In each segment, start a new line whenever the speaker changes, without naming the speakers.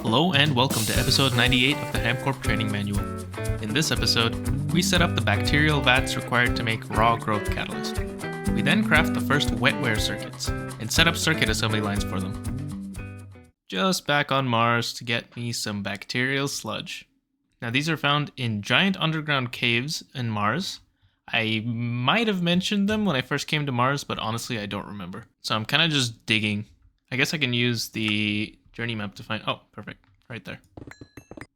Hello and welcome to episode 98 of the HamCorp training manual. In this episode, we set up the bacterial vats required to make raw growth catalyst. We then craft the first Wetware circuits and set up circuit assembly lines for them. Just back on Mars to get me some bacterial sludge. Now these are found in giant underground caves in Mars. I might have mentioned them when I first came to Mars, but honestly I don't remember. So I'm kind of just digging. I guess I can use the journey map to find... Oh, perfect. Right there.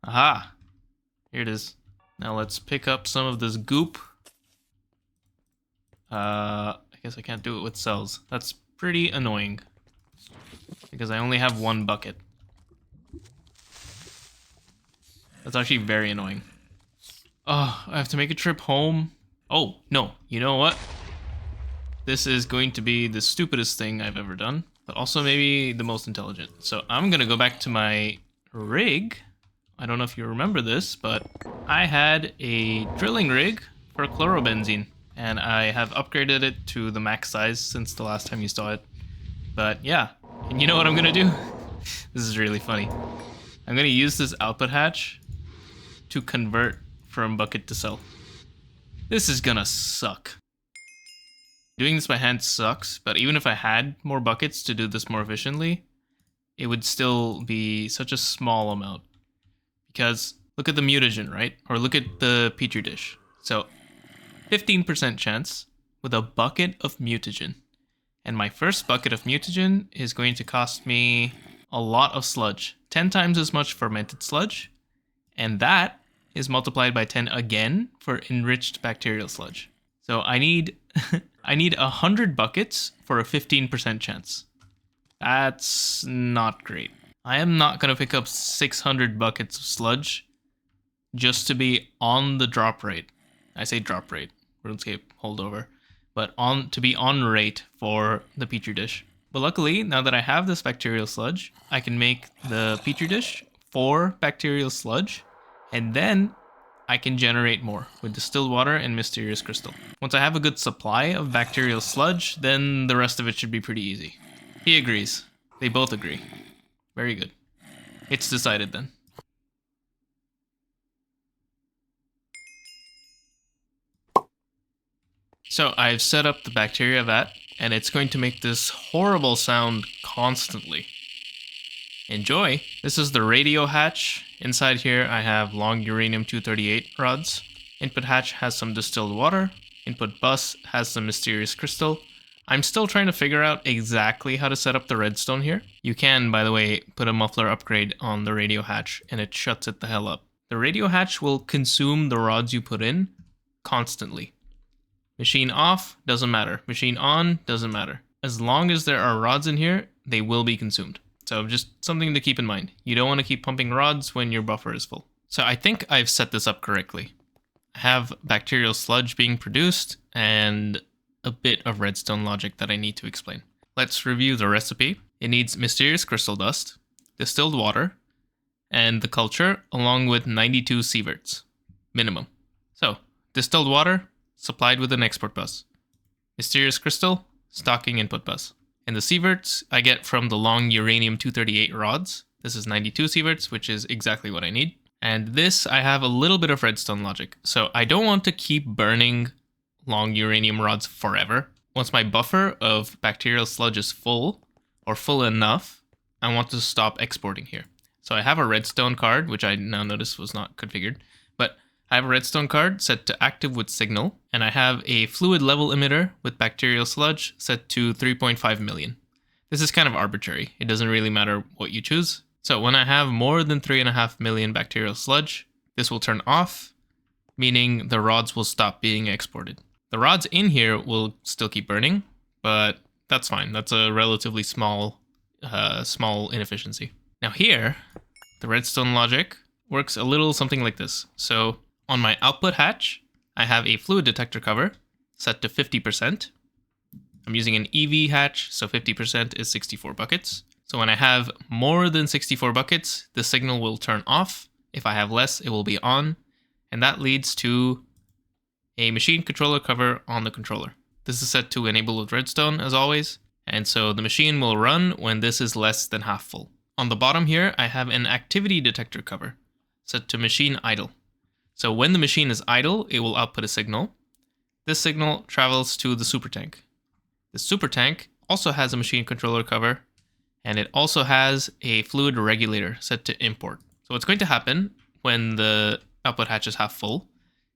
Aha! Here it is. Now let's pick up some of this goop. I guess I can't do it with cells. That's pretty annoying. Because I only have one bucket. That's actually very annoying. Oh, I have to make a trip home. Oh, no. You know what? This is going to be the stupidest thing I've ever done. But also maybe the most intelligent. So I'm gonna go back to my rig. I don't know if you remember this, but I had a drilling rig for chlorobenzene, and I have upgraded it to the max size since the last time you saw it. But yeah, and you know what I'm gonna do? This is really funny. I'm gonna use this output hatch to convert from bucket to cell. This is gonna suck. Doing this by hand sucks, but even if I had more buckets to do this more efficiently, it would still be such a small amount. Because look at the mutagen, right? Or look at the petri dish. So 15% chance with a bucket of mutagen. And my first bucket of mutagen is going to cost me a lot of sludge. 10 times as much fermented sludge. And that is multiplied by 10 again for enriched bacterial sludge. So I need 100 buckets for a 15% chance. That's not great. I am not going to pick up 600 buckets of sludge just to be on the drop rate. I say drop rate, RuneScape holdover, but to be on rate for the petri dish. But luckily, now that I have this bacterial sludge, I can make the petri dish for bacterial sludge, and then I can generate more with distilled water and mysterious crystal. Once I have a good supply of bacterial sludge, then the rest of it should be pretty easy. He agrees. They both agree. Very good. It's decided then. So I've set up the bacteria vat, and it's going to make this horrible sound constantly. Enjoy! This is the radio hatch. Inside here I have long uranium-238 rods. Input hatch has some distilled water. Input bus has some mysterious crystal. I'm still trying to figure out exactly how to set up the redstone here. You can, by the way, put a muffler upgrade on the radio hatch and it shuts it the hell up. The radio hatch will consume the rods you put in constantly. Machine off, doesn't matter. Machine on, doesn't matter. As long as there are rods in here, they will be consumed. So just something to keep in mind. You don't want to keep pumping rods when your buffer is full. So I think I've set this up correctly. I have bacterial sludge being produced and a bit of redstone logic that I need to explain. Let's review the recipe. It needs mysterious crystal dust, distilled water, and the culture along with 92 sieverts, minimum. So distilled water supplied with an export bus. Mysterious crystal, stocking input bus. And the sieverts I get from the long uranium-238 rods. This is 92 sieverts, which is exactly what I need. And this, I have a little bit of redstone logic. So I don't want to keep burning long uranium rods forever. Once my buffer of bacterial sludge is full, or full enough, I want to stop exporting here. So I have a redstone card, which I now notice was not configured. But I have a redstone card set to active with signal, and I have a fluid level emitter with bacterial sludge set to 3.5 million. This is kind of arbitrary. It doesn't really matter what you choose. So when I have more than 3.5 million bacterial sludge, this will turn off, meaning the rods will stop being exported. The rods in here will still keep burning, but that's fine. That's a relatively small inefficiency. Now here, the redstone logic works a little something like this. So on my output hatch, I have a fluid detector cover set to 50%. I'm using an EV hatch, so 50% is 64 buckets. So when I have more than 64 buckets, the signal will turn off. If I have less, it will be on. And that leads to a machine controller cover on the controller. This is set to enable with redstone as always. And so the machine will run when this is less than half full. On the bottom here, I have an activity detector cover set to machine idle. So when the machine is idle, it will output a signal. This signal travels to the super tank. The super tank also has a machine controller cover, and it also has a fluid regulator set to import. So what's going to happen when the output hatch is half full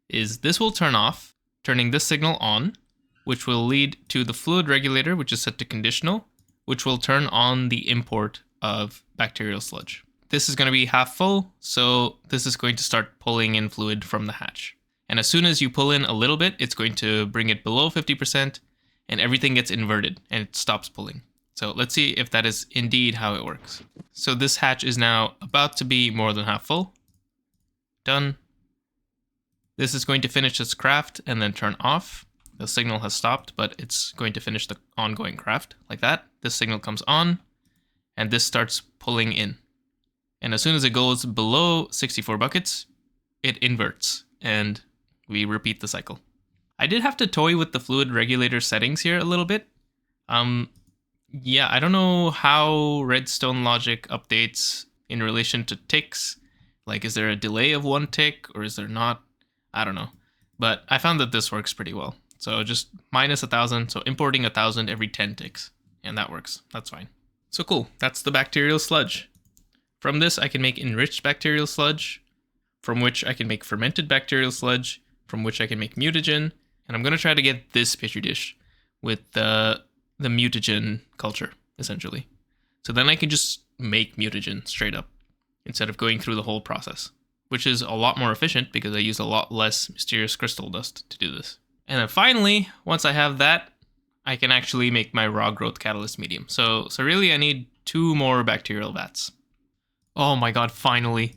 is this will turn off, turning this signal on, which will lead to the fluid regulator, which is set to conditional, which will turn on the import of bacterial sludge. This is going to be half full, so this is going to start pulling in fluid from the hatch. And as soon as you pull in a little bit, it's going to bring it below 50%, and everything gets inverted, and it stops pulling. So let's see if that is indeed how it works. So this hatch is now about to be more than half full. Done. This is going to finish its craft and then turn off. The signal has stopped, but it's going to finish the ongoing craft like that. This signal comes on, and this starts pulling in. And as soon as it goes below 64 buckets, it inverts, and we repeat the cycle. I did have to toy with the fluid regulator settings here a little bit. Yeah, I don't know how redstone logic updates in relation to ticks. Like, is there a delay of 1 tick, or is there not? I don't know. But I found that this works pretty well. So just minus 1,000, so importing 1,000 every 10 ticks. And that works, that's fine. So cool, that's the bacterial sludge. From this, I can make enriched bacterial sludge, from which I can make fermented bacterial sludge, from which I can make mutagen, and I'm going to try to get this petri dish with the mutagen culture, essentially. So then I can just make mutagen straight up, instead of going through the whole process, which is a lot more efficient because I use a lot less mysterious crystal dust to do this. And then finally, once I have that, I can actually make my raw growth catalyst medium. So really I need 2 more bacterial vats. Oh my god, finally.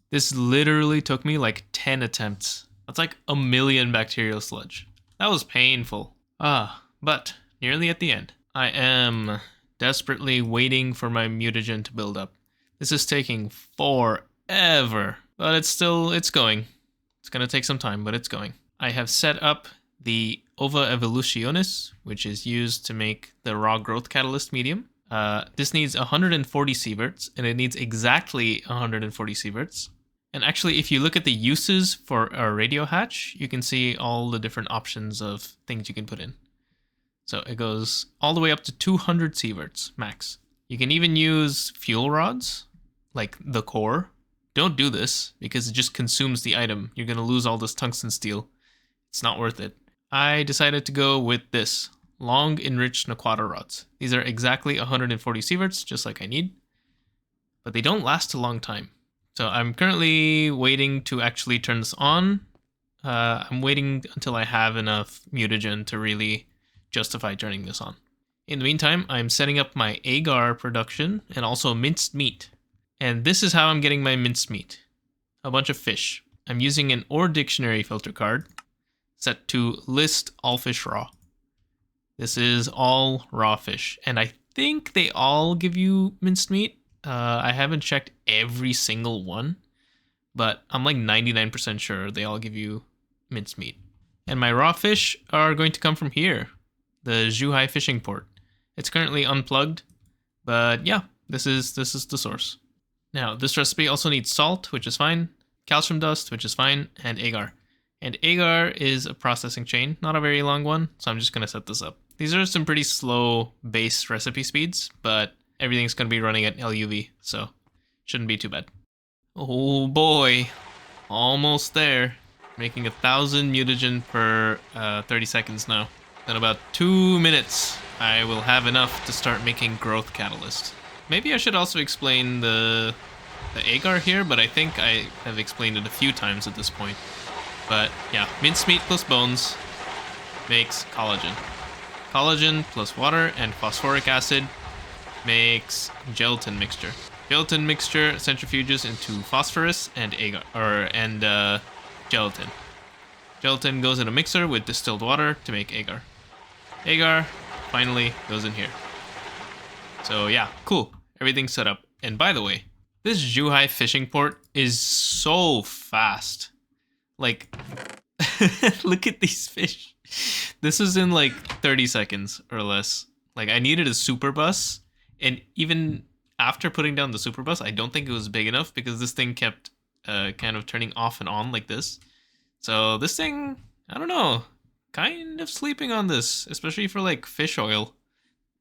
This literally took me like 10 attempts. That's like 1 million bacterial sludge. That was painful. But nearly at the end. I am desperately waiting for my mutagen to build up. This is taking forever, but it's going. It's gonna take some time, but it's going. I have set up the Ova Evolutionis, which is used to make the raw growth catalyst medium. This needs 140 sieverts, and it needs exactly 140 sieverts. And actually, if you look at the uses for a radio hatch, you can see all the different options of things you can put in. So it goes all the way up to 200 sieverts max. You can even use fuel rods, like the core. Don't do this, because it just consumes the item. You're going to lose all this tungsten steel. It's not worth it. I decided to go with this. Long enriched Naquata rods. These are exactly 140 sieverts, just like I need. But they don't last a long time. So I'm currently waiting to actually turn this on. I'm waiting until I have enough mutagen to really justify turning this on. In the meantime, I'm setting up my agar production and also minced meat. And this is how I'm getting my minced meat. A bunch of fish. I'm using an ore dictionary filter card set to list all fish raw. This is all raw fish, and I think they all give you minced meat. I haven't checked every single one, but I'm like 99% sure they all give you minced meat. And my raw fish are going to come from here, the Zhuhai fishing port. It's currently unplugged, but yeah, this is the source. Now, this recipe also needs salt, which is fine, calcium dust, which is fine, and agar. And agar is a processing chain, not a very long one, so I'm just going to set this up. These are some pretty slow base recipe speeds, but everything's going to be running at LUV, so shouldn't be too bad. Oh boy, almost there. Making 1,000 mutagen per 30 seconds now. In about 2 minutes, I will have enough to start making growth catalyst. Maybe I should also explain the agar here, but I think I have explained it a few times at this point. But yeah, mincemeat plus bones makes collagen. Collagen plus water and phosphoric acid makes gelatin mixture. Gelatin mixture centrifuges into phosphorus and gelatin. Gelatin goes in a mixer with distilled water to make agar. Agar finally goes in here. So yeah, cool. Everything's set up. And by the way, this Zhuhai fishing port is so fast. Like, look at these fish. This is in like 30 seconds or less. Like, I needed a super bus, and even after putting down the superbus, I don't think it was big enough because this thing kept kind of turning off and on like this. So this thing, I don't know, kind of sleeping on this, especially for like fish oil.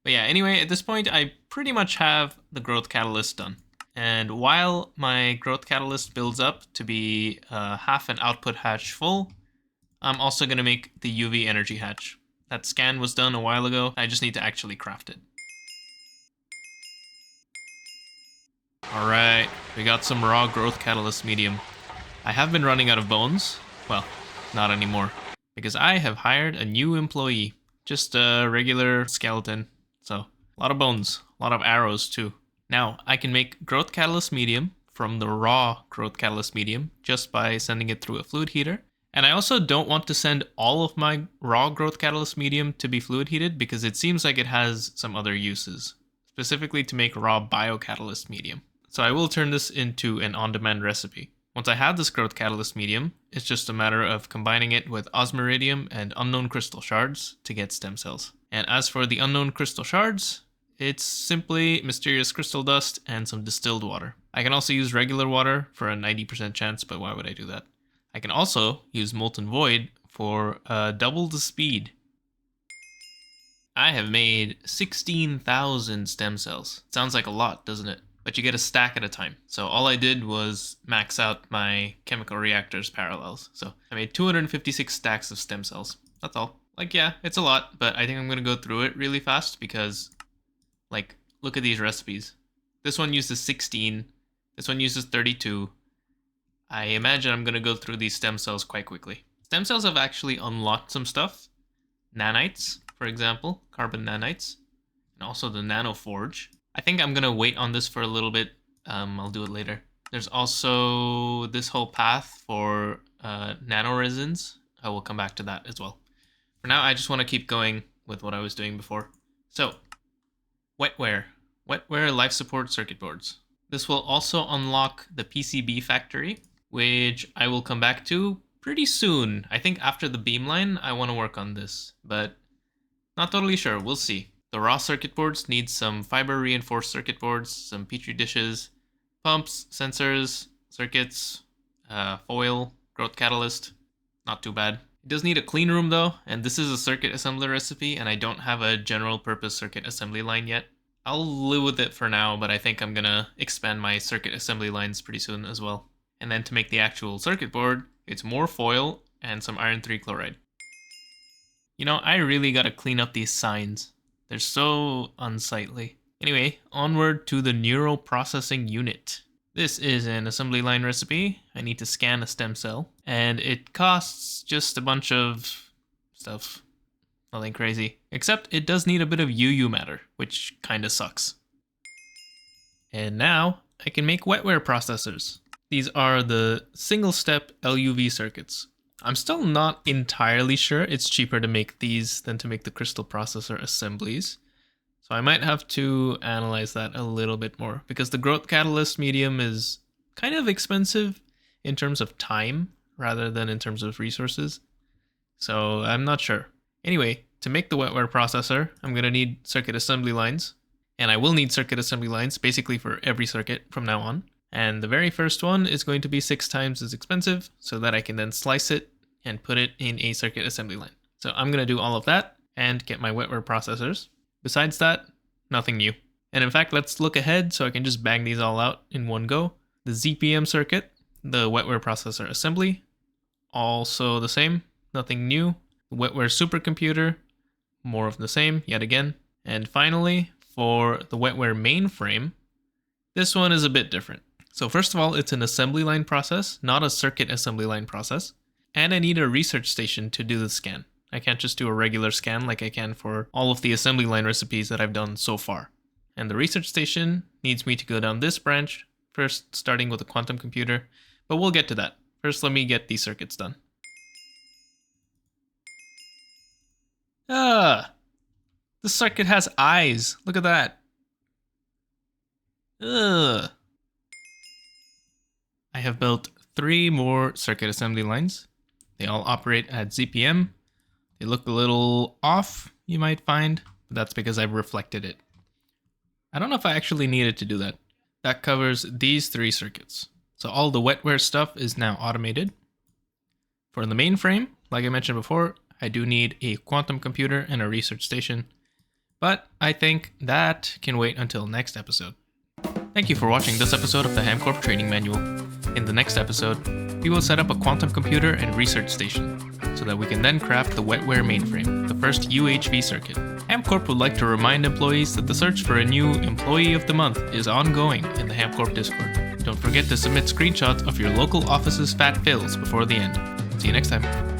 But yeah, anyway, at this point, I pretty much have the growth catalyst done. And while my growth catalyst builds up to be half an output hatch full, I'm also going to make the UV energy hatch. That scan was done a while ago. I just need to actually craft it. Alright, we got some raw growth catalyst medium. I have been running out of bones. Well, not anymore. Because I have hired a new employee. Just a regular skeleton. So, a lot of bones. A lot of arrows too. Now, I can make growth catalyst medium from the raw growth catalyst medium just by sending it through a fluid heater. And I also don't want to send all of my raw growth catalyst medium to be fluid heated because it seems like it has some other uses, specifically to make raw biocatalyst medium. So I will turn this into an on-demand recipe. Once I have this growth catalyst medium, it's just a matter of combining it with osmiridium and unknown crystal shards to get stem cells. And as for the unknown crystal shards, it's simply mysterious crystal dust and some distilled water. I can also use regular water for a 90% chance, but why would I do that? I can also use molten void for double the speed. I have made 16,000 stem cells. Sounds like a lot, doesn't it? But you get a stack at a time. So all I did was max out my chemical reactors parallels. So I made 256 stacks of stem cells. That's all. Like, yeah, it's a lot, but I think I'm gonna go through it really fast because, like, look at these recipes. This one uses 16. This one uses 32. I imagine I'm gonna go through these stem cells quite quickly. Stem cells have actually unlocked some stuff. Nanites, for example, carbon nanites, and also the nanoforge. I think I'm gonna wait on this for a little bit. I'll do it later. There's also this whole path for nanoresins. I will come back to that as well. For now, I just want to keep going with what I was doing before. So, Wetware. Wetware life support circuit boards. This will also unlock the PCB factory, which I will come back to pretty soon. I think after the beamline, I want to work on this, but not totally sure. We'll see. The raw circuit boards need some fiber reinforced circuit boards, some petri dishes, pumps, sensors, circuits, foil, growth catalyst. Not too bad. It does need a clean room though, and this is a circuit assembly recipe, and I don't have a general purpose circuit assembly line yet. I'll live with it for now, but I think I'm gonna expand my circuit assembly lines pretty soon as well. And then to make the actual circuit board, it's more foil and some iron 3 chloride. You know, I really gotta clean up these signs. They're so unsightly. Anyway, onward to the neural processing unit. This is an assembly line recipe. I need to scan a stem cell, and it costs just a bunch of stuff. Nothing crazy. Except it does need a bit of UU matter, which kinda sucks. And now, I can make wetware processors. These are the single-step LUV circuits. I'm still not entirely sure it's cheaper to make these than to make the crystal processor assemblies. So I might have to analyze that a little bit more, because the growth catalyst medium is kind of expensive in terms of time rather than in terms of resources. So I'm not sure. Anyway, to make the wetware processor, I'm going to need circuit assembly lines. And I will need circuit assembly lines basically for every circuit from now on. And the very first one is going to be 6 times as expensive so that I can then slice it and put it in a circuit assembly line. So I'm going to do all of that and get my wetware processors. Besides that, nothing new. And in fact, let's look ahead so I can just bang these all out in one go. The ZPM circuit, the wetware processor assembly, also the same, nothing new. The wetware supercomputer, more of the same, yet again. And finally, for the wetware mainframe, this one is a bit different. So first of all, it's an assembly line process, not a circuit assembly line process. And I need a research station to do the scan. I can't just do a regular scan like I can for all of the assembly line recipes that I've done so far. And the research station needs me to go down this branch, first starting with a quantum computer, but we'll get to that. First, let me get these circuits done. Ah! The circuit has eyes. Look at that. Ugh. I have built 3 more circuit assembly lines. They all operate at ZPM. They look a little off, you might find, but that's because I've reflected it. I don't know if I actually needed to do that. That covers these 3 circuits. So all the Wetware stuff is now automated. For the mainframe, like I mentioned before, I do need a quantum computer and a research station. But I think that can wait until next episode. Thank you for watching this episode of the HamCorp Training Manual. In the next episode, we will set up a quantum computer and research station, so that we can then craft the Wetware mainframe, the first UHV circuit. HamCorp would like to remind employees that the search for a new Employee of the Month is ongoing in the HamCorp Discord. Don't forget to submit screenshots of your local office's fat fills before the end. See you next time.